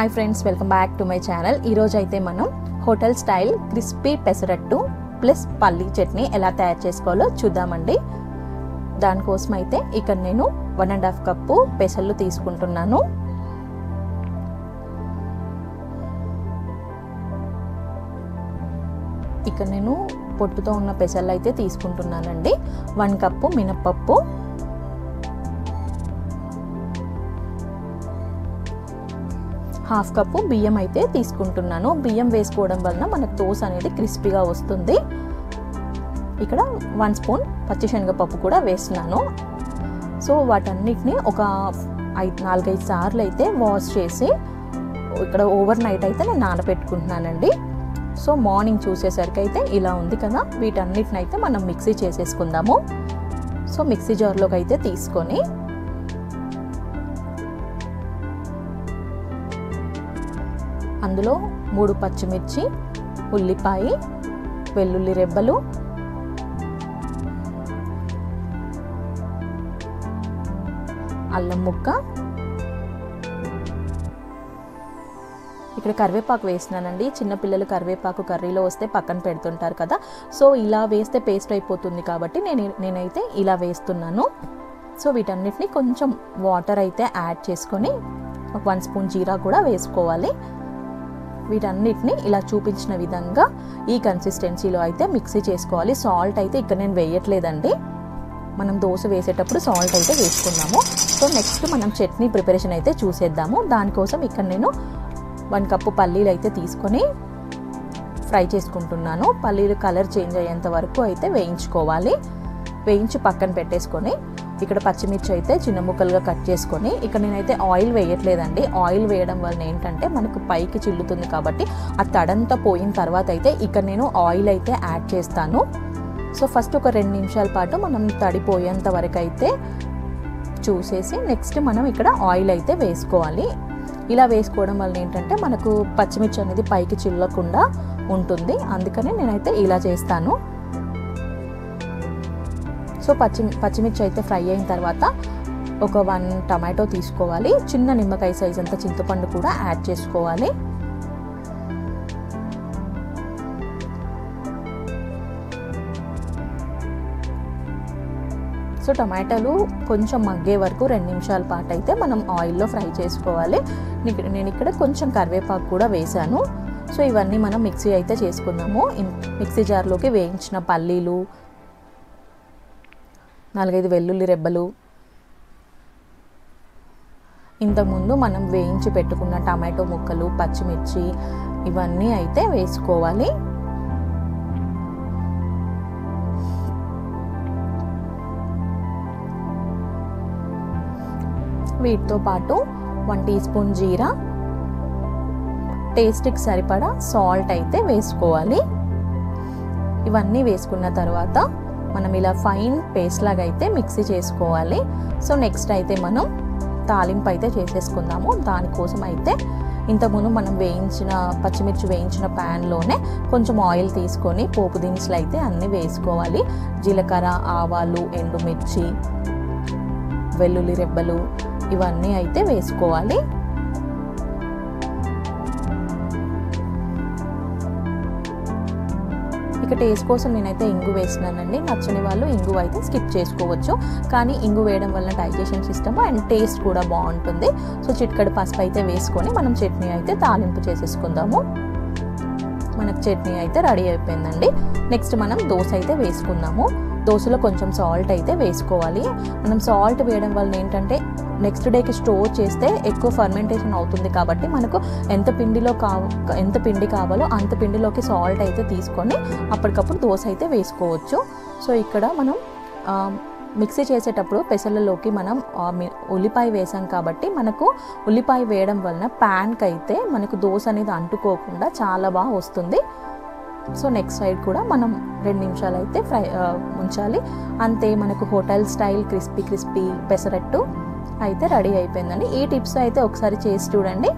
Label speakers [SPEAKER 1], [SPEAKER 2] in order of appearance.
[SPEAKER 1] Hi friends, welcome back to my channel. ఈరోజు అయితే మనం hotel style crispy pesarattu plus పల్లీ చట్నీ ఎలా తయారు చేసుకోవాలో చూద్దామండి. దానికోసం అయితే ఇక్కడ నేను 1.5 కప్పు పెసర్లు తీసుకుంటున్నాను. ఇక్కడ నేను పొట్టుతో ఉన్న పెసర్లు అయితే తీసుకుంటున్నానండి. 1 కప్పు మినప్పప్పు, 1/2 కప్పు బియ్యం అయితే తీసుకుంటున్నాను. బియ్యం వేసుకోవడం వలన మనకు దోశ అనేది క్రిస్పీగా వస్తుంది. ఇక్కడ 1 స్పూన్ పచ్చిశనగపప్పు కూడా వేస్తున్నాను. సో వాటన్నిటిని ఒక 4-5 సార్లు అయితే వాష్ చేసి ఇక్కడ ఓవర్ నైట్ అయితే నేను నానబెట్టుకుంటున్నానండి. సో మార్నింగ్ చూసేసరికి అయితే ఇలా ఉంది కదా, వీటన్నిటిని అయితే మనం మిక్సీ చేసేసుకుందాము. సో మిక్సీ జార్లోకి అయితే తీసుకొని అందులో 3 పచ్చిమిర్చి, ఉల్లిపాయ, వెల్లుల్లి రెబ్బలు, అల్లం ముక్క, ఇక్కడ కరివేపాకు వేసినానండి. చిన్నపిల్లలు కరివేపాకు కర్రీలో వస్తే పక్కన పెడుతుంటారు కదా, సో ఇలా వేస్తే పేస్ట్ అయిపోతుంది కాబట్టి నేనైతే ఇలా వేస్తున్నాను. సో వీటన్నిటిని కొంచెం వాటర్ అయితే యాడ్ చేసుకొని 1 స్పూన్ జీరా కూడా వేసుకోవాలి. వీటన్నిటిని ఇలా చూపించిన విధంగా ఈ కన్సిస్టెన్సీలో అయితే మిక్సీ చేసుకోవాలి. సాల్ట్ అయితే ఇక్కడ నేను వేయట్లేదండి, మనం దోశ వేసేటప్పుడు సాల్ట్ అయితే వేసుకున్నాము. సో నెక్స్ట్ మనం చట్నీ ప్రిపరేషన్ అయితే చూసేద్దాము. దానికోసం ఇక్కడ నేను 1 కప్పు పల్లీలు అయితే తీసుకొని ఫ్రై చేసుకుంటున్నాను. పల్లీలు కలర్ చేంజ్ అయ్యేంత వరకు అయితే వేయించుకోవాలి. వేయించి పక్కన పెట్టేసుకొని ఇక్కడ పచ్చిమిర్చి అయితే చిన్న ముక్కలుగా కట్ చేసుకొని, ఇక్కడ నేనైతే ఆయిల్ వేయట్లేదండి. ఆయిల్ వేయడం వల్ల ఏంటంటే మనకు పైకి చిల్లుతుంది కాబట్టి ఆ తడంతా పోయిన తర్వాత అయితే ఇక్కడ నేను ఆయిల్ అయితే యాడ్ చేస్తాను. సో ఫస్ట్ ఒక 2 నిమిషాల పాటు మనం తడిపోయేంత వరకు అయితే చూసేసి నెక్స్ట్ మనం ఇక్కడ ఆయిల్ అయితే వేసుకోవాలి. ఇలా వేసుకోవడం వల్ల ఏంటంటే మనకు పచ్చిమిర్చి అనేది పైకి చిల్లకుండా ఉంటుంది, అందుకని నేనైతే ఇలా చేస్తాను. సో పచ్చిమిర్చి అయితే ఫ్రై అయిన తర్వాత ఒక 1 టమాటో తీసుకోవాలి. చిన్న నిమ్మకాయ సైజ్ అంత చింతపండు కూడా యాడ్ చేసుకోవాలి. సో టమాటాలు కొంచెం మగ్గే వరకు 2 నిమిషాల పాటు అయితే మనం ఆయిల్లో ఫ్రై చేసుకోవాలి. నేను ఇక్కడ కొంచెం కరివేపాకు కూడా వేసాను. సో ఇవన్నీ మనం మిక్సీ అయితే చేసుకుందాము. మిక్సీ జార్లోకి వేయించిన పల్లీలు, 4-5 వెల్లుల్లి రెబ్బలు, ఇంతకుముందు మనం వేయించి పెట్టుకున్న టమాటో ముక్కలు, పచ్చిమిర్చి ఇవన్నీ అయితే వేసుకోవాలి. వీటితో పాటు 1 టీ స్పూన్ జీరా, టేస్ట్కి సరిపడా సాల్ట్ అయితే వేసుకోవాలి. ఇవన్నీ వేసుకున్న తర్వాత మనం ఇలా ఫైన్ పేస్ట్ లాగా అయితే మిక్సీ చేసుకోవాలి. సో నెక్స్ట్ అయితే మనం తాలింపు అయితే చేసేసుకుందాము. దానికోసం అయితే ఇంతకుముందు మనం పచ్చిమిర్చి వేయించిన ప్యాన్లోనే కొంచెం ఆయిల్ తీసుకొని పోపు దినుసులు అయితే అన్నీ వేసుకోవాలి. జీలకర్ర, ఆవాలు, ఎండుమిర్చి, వెల్లుల్లి రెబ్బలు ఇవన్నీ అయితే వేసుకోవాలి. ఇక టేస్ట్ కోసం నేనైతే ఇంగు వేసినానండి. నచ్చని వాళ్ళు ఇంగు అయితే స్కిప్ చేసుకోవచ్చు, కానీ ఇంగు వేయడం వల్ల డైజెషన్ సిస్టమ్ అండ్ టేస్ట్ కూడా బాగుంటుంది. సో చిటికెడు పసుపు అయితే వేసుకొని మనం చట్నీ అయితే తాలింపు చేసేసుకుందాము. మనకు చట్నీ అయితే రెడీ అయిపోయిందండి. నెక్స్ట్ మనం దోశ అయితే వేసుకుందాము. దోశలో కొంచెం సాల్ట్ అయితే వేసుకోవాలి. మనం సాల్ట్ వేయడం వల్ల ఏంటంటే నెక్స్ట్ డేకి స్టోర్ చేస్తే ఎక్కువ ఫర్మెంటేషన్ అవుతుంది కాబట్టి మనకు ఎంత పిండి కావాలో అంత పిండిలోకి సాల్ట్ అయితే తీసుకొని అప్పటికప్పుడు దోశ అయితే వేసుకోవచ్చు. సో ఇక్కడ మనం మిక్సీ చేసేటప్పుడు పెసర్లలోకి మనం ఉల్లిపాయ వేసాం కాబట్టి మనకు ఉల్లిపాయ వేయడం వలన ప్యాన్కి అయితే మనకు దోశ అనేది అంటుకోకుండా చాలా బాగా వస్తుంది. సో నెక్స్ట్ సైడ్ కూడా మనం 2 నిమిషాలు అయితే ఉంచాలి. అంతే, మనకు హోటల్ స్టైల్ క్రిస్పీ పెసరట్టు అయితే రెడీ అయిపోయిందండి. ఈ టిప్స్ అయితే ఒకసారి చేసి చూడండి.